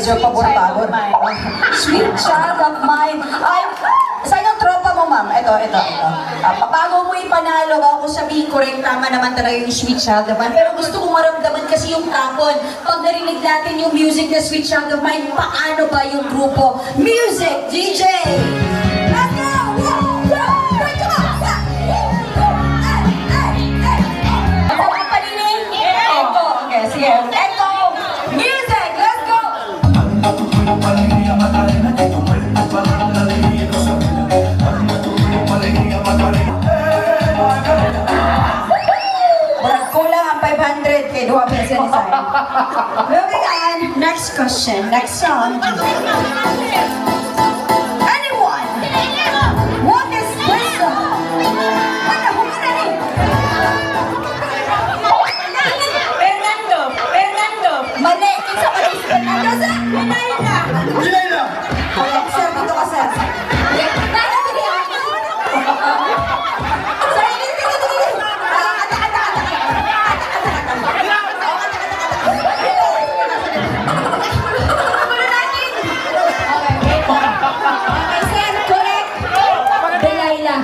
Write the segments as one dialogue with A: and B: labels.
A: medyo pabor-pabor. Sweet child of mine. Ay, saan yung tropa mo, ma'am? Ito. Bago mo ipanalo, bago ko sabihin correct, tama naman talaga yung sweet child of mine. Pero gusto kong maramdaman kasi yung tapon. Pag narinig natin yung music na sweet child of mine, paano ba yung grupo? Music, DJ! Let's go! Ako ang paninig? Echo. Okay, sige. Echo! Music! Let's go! Murag kulang ang 500 kay Dua Peso ni Sai. Moving on. Next question. Next song. Anyone? What is this song? Ano? Humana ni? Fernando. Mali. Isa pa rin si Fernando sa? Ginayla. Okay, sir. Dito ka, sir.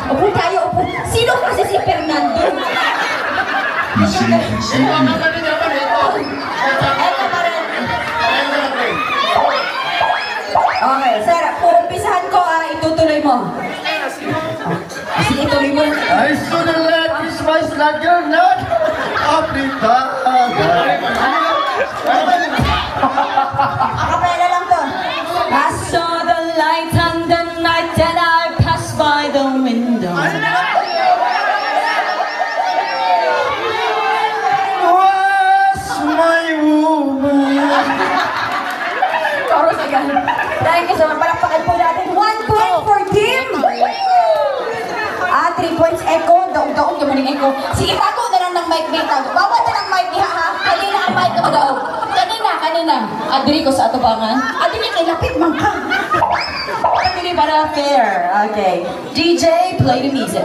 A: Upo tayo, upo. Sino kasi si Fernando? Eto pa rin. Okay, sir, umpisahan ko, itutuloy mo. Sige, ituloy mo.
B: I should have let this voice like you're not Africa.
A: Akapela lang to.
C: I saw the light on the night that I passed by the window.
B: Was my woman.
A: Chorus again. Thank you so much. Palakpakan po natin. 1 point for Kim. 3 points. Echo. Daog-daog yung maning echo. Sige, tago na lang ng mic. Bawat na ng mic niya, ha? Kanina ang mic na daog. Kanina. Adri ko sa atubangan. Adri kay lapit man ka. Adri para fair. Okay. DJ, play the music.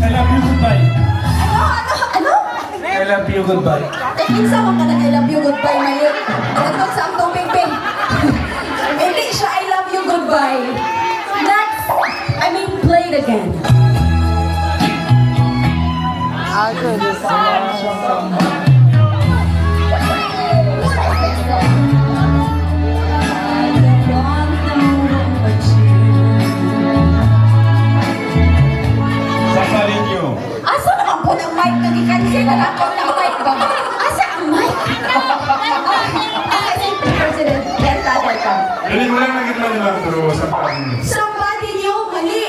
B: I love you, goodbye.
A: Ano?
B: I love you, goodbye.
A: Kinsa mo ka nag I love you, goodbye, Mayot. Nagtog sa amtong ping-ping. Hindi siya I love you, goodbye. Next, play it again.
B: Sasarin niyo.
A: Asa naman po ng mic? Nag-cancel na lang po ng mic ba? Asa ang mic? President, Delta.
B: Hindi mo lang naging malimang pero sa pangin.
A: Somebody niyo, mali.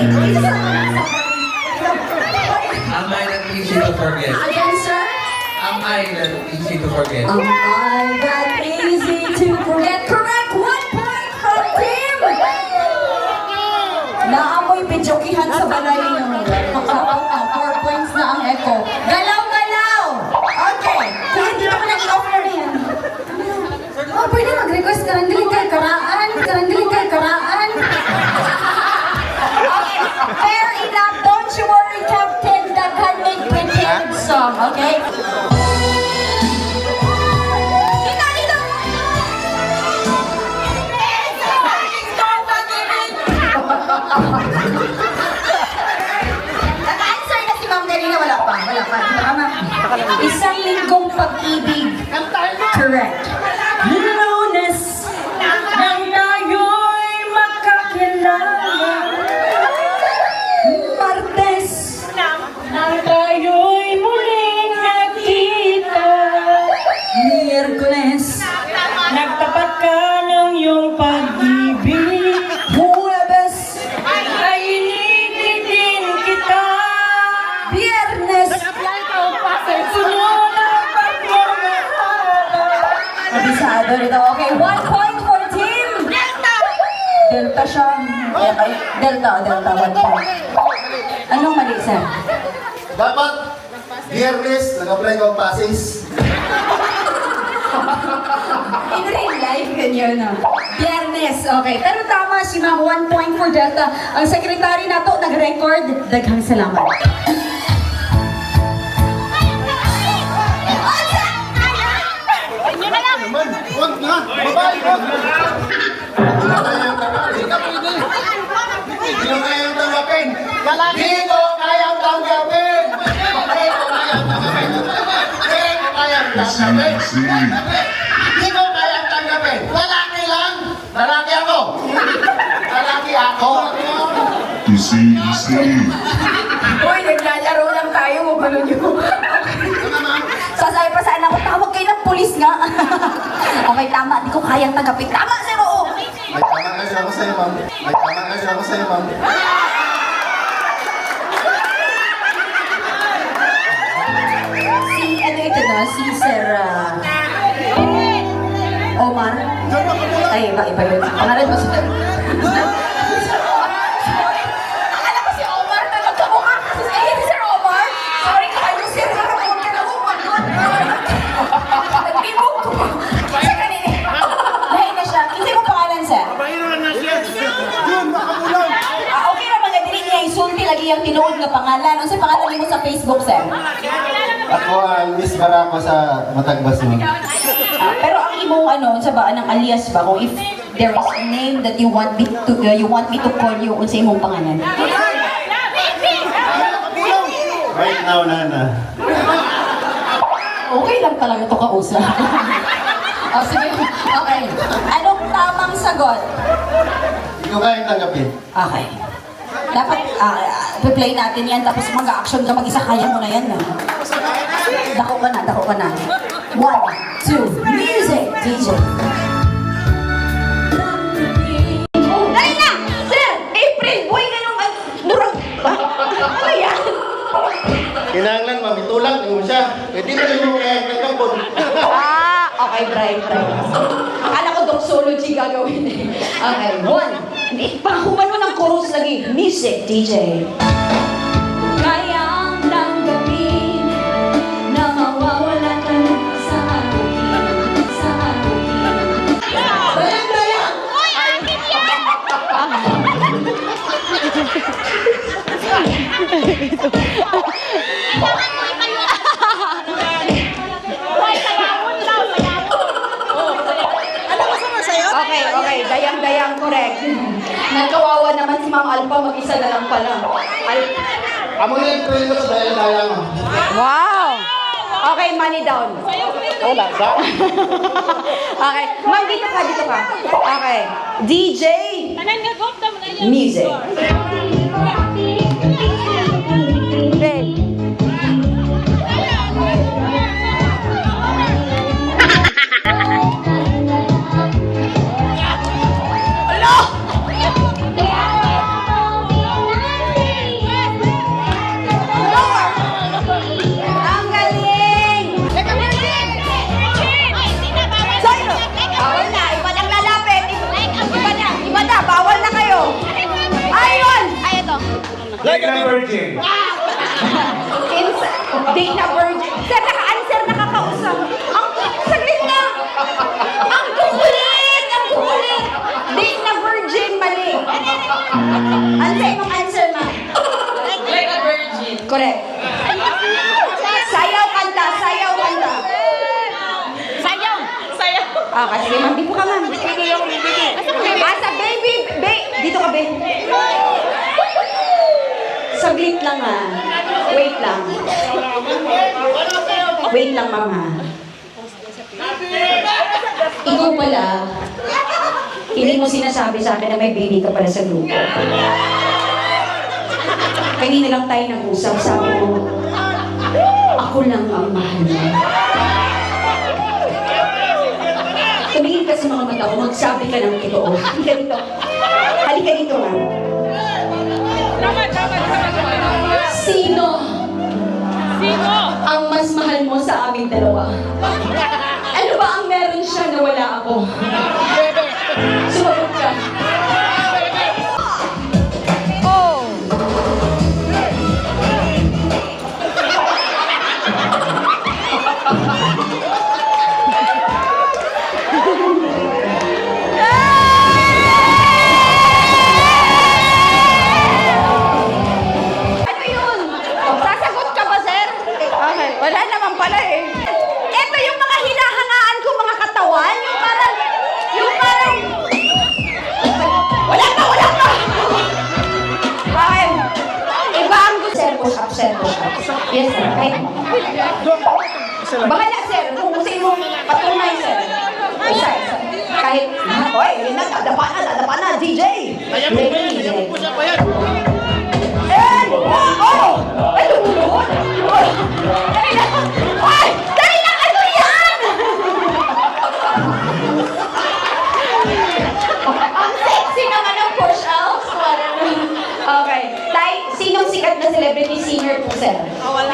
D: Am I that easy to forget?
A: Again, sir?
D: Am I that easy to forget?
A: Am I that easy to forget? Correct! 1 point from Tim! Naamoy pidyokihan sa balay niyo. 4 points na ang echo. Galaw! Okay. Kung hindi naman nag-i-offer na yan. Oh, pwede mag-request karanggiling kay karaan. Okay. Fair enough. Don't you worry, Captain. That can make prepared song. Okay? Naka-answer na si Ma'am Darina. Wala pa. Isang linggong pag-ibig. Correct.
C: Lunes nang tayo'y magkakilala.
A: Martes.
C: Nang tayo'y muling nagkita.
A: Miyerkules.
C: Nagtapat ka ng iyong pag-ibig.
A: Huwebes.
C: Ay initigin kita.
A: Biyernes.
C: Sunod ang pagmamahala.
A: Abisado nito. Okay, 1 point for Team. Delta siya. Okay, Delta, 1 point. Anong mali, sir?
E: Dapat, Biyernes, nag-apply ko ang passes.
A: In real life, ganyan na. Biyernes, okay. Pero tama si Ma'am, 1 point for Delta. Ang sekretary na to, nag-record. Daghang salamat.
E: Huwag na! Babae, huwag! Hindi ko kayang tanggapin. Hindi ko kayang tanggapin. Hindi ko kayang tanggapin. Hindi ko kayang tanggapin. Hindi ko kayang tanggapin. Hindi ko kayang tanggapin. Lalaki lang. Lalaki ako. Lalaki ako.
F: Easy.
A: Uy, naglalaro lang tayo. Mabalo nyo. Sasay pa saan ako. Tawag kayo ng pulis nga. Okay, tama. Di ko kayang tanggapin. Tama, sir. Oo.
E: May tama kasi ako sa'yo, ma'am. May tama kasi ako sa'yo, ma'am.
A: Si, ano ito na? Si Sir, Omar? Ay, iba yun. Pangalan ba si Akala ko si Omar na nagkamukha kasi si Sir Omar. Sorry kayo, Sir. Huwag ka na huwag. Nagpimog ko. Kasi kanina. Lahat na siya. Hindi mo pangalan, Sir? Okay na mga dili niya isulti lagi ang tinuod nga pangalan. Ano sa pangalan mo sa Facebook, Sir?
E: Ako ang Miss Barako sa Matagbas, ma'am.
A: Pero ang imong ano sa ba ng alias ba kung if there is a name that you want me to call you unsa imong pangalan?
E: Right now, Nana.
A: Okay lang talaga to kausap. Oh, sige. Okay. Anong tamang sagot?
E: Hindi ko kayang tanggapin.
A: Okay. Dapat play natin yan tapos mag-action ka mag-isa kaya mo na yan. Dako ka na. 1, 2, music, DJ. Dali na! Sir! April! Boy, ganun ang durag ba? Ano yan?
E: Kinanglan, ma'am. Itulang mo siya. Pwede na rin yung kayang tanggapin.
A: Okay, Brian. Akala ko doxology gagawin eh. Okay, 1. Pahuman mo ng chorus lagi. Music, DJ.
C: Kayang tanggapin na mawawala ka na sa akin.
A: Dayang! Okay. Dayang, correct. Nagkawawa naman si Ma'am Alpha, mag-isa na lang pala.
E: Amo na yung trailer sa dayang-dayang.
A: Wow! Okay, money down.
E: Wala, sa?
A: Okay. Ma'am, dito ka. Okay. DJ. Music. Ben. Ang galing! Bawal na, iba nang lalapit. Iba na, bawal na kayo. Ayun!
B: Like a virgin.
A: Date na virgin. Sir, naka-answer, nakakausap. Saglit na. Ang kukulit. Date na virgin, mali. Answer mong answer, ma'am.
C: Like a virgin.
A: Correct. Sayaw kanta. Sige, ma'am. Dito ka, ma'am. Sa baby. Dito ka, baby. Saglit lang, ha. Wait lang, ma'am, ha. Ikaw pala, hindi mo sinasabi sa akin na may baby ka pala sa grupo. Kanina lang tayo nag-usap, sabi mo, ako lang ang mahal mo. Tumingin ka sa mga mata ko, magsabi ka ng totoo. Halika dito, ma'am. Sino ang mas mahal mo sa aming dalawa? Ano ba ang meron siya na wala ako? Sumagot ka. Ano yun? Sasagot ka ba, sir? Okay, wala naman pala eh. Ito yung mga hinahangaan ko, mga katawan, yung parang Yes, sir. Kahit bahala, sir. Kung gusto mong patunay, sir. Isa. Kahit, oy, yun na, dadapa na, DJ.
B: Kaya mo ba yan? Kaya mo po siya pa yan.
A: Ay, lumuhod. Dali lang. Ay, dali lang, ano yan? Ang sexy naman ng push-ups. Okay. Tay, sinong sikat na celebrity singer po, sir?
B: Well,